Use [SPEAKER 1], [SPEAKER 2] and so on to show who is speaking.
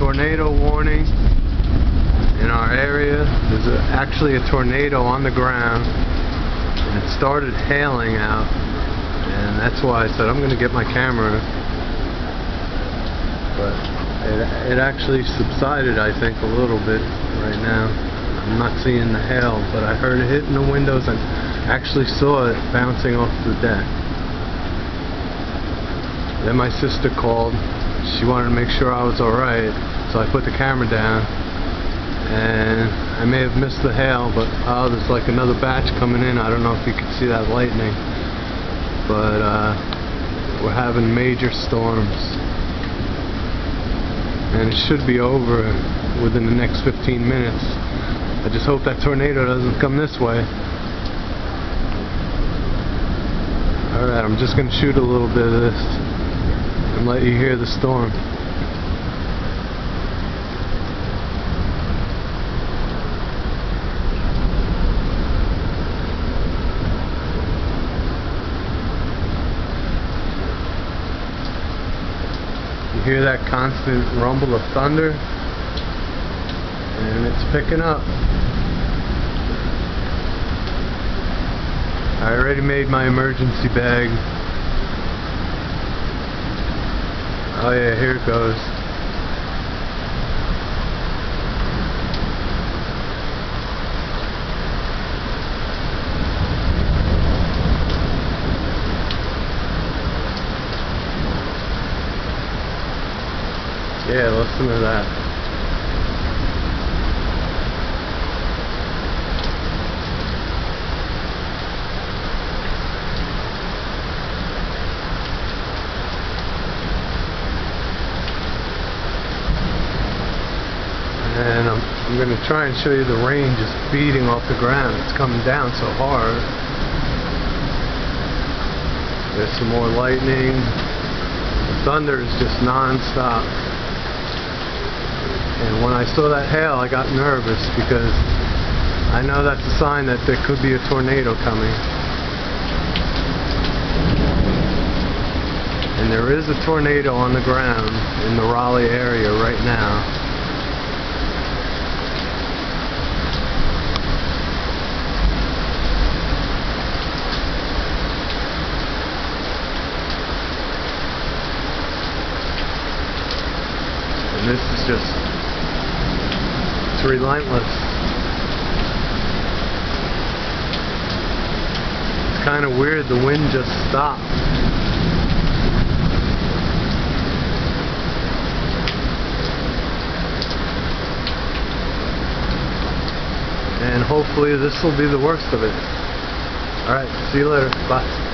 [SPEAKER 1] tornado warning in our area. There's actually a tornado on the ground, and it started hailing out, and that's why I said I'm going to get my camera. But it actually subsided, I think, a little bit right now. I'm not seeing the hail, but I heard it hitting the windows and actually saw it bouncing off the deck. Then my sister called. She wanted to make sure I was alright, so I put the camera down, and I may have missed the hail, but there's like another batch coming in. I don't know if you can see that lightning, but we're having major storms, and it should be over within the next 15 minutes. I just hope that tornado doesn't come this way. Alright, I'm just going to shoot a little bit of this and let you hear the storm. You hear that constant rumble of thunder, and it's picking up. I already made my emergency bag. Oh yeah, here it goes. Yeah, listen to that. And I'm going to try and show you the rain just beating off the ground. It's coming down so hard. There's some more lightning. The thunder is just non-stop. And when I saw that hail, I got nervous because I know that's a sign that there could be a tornado coming. And there is a tornado on the ground in the Raleigh area right now. And this is just, it's relentless. It's kind of weird, the wind just stopped. And hopefully this will be the worst of it. Alright, see you later. Bye.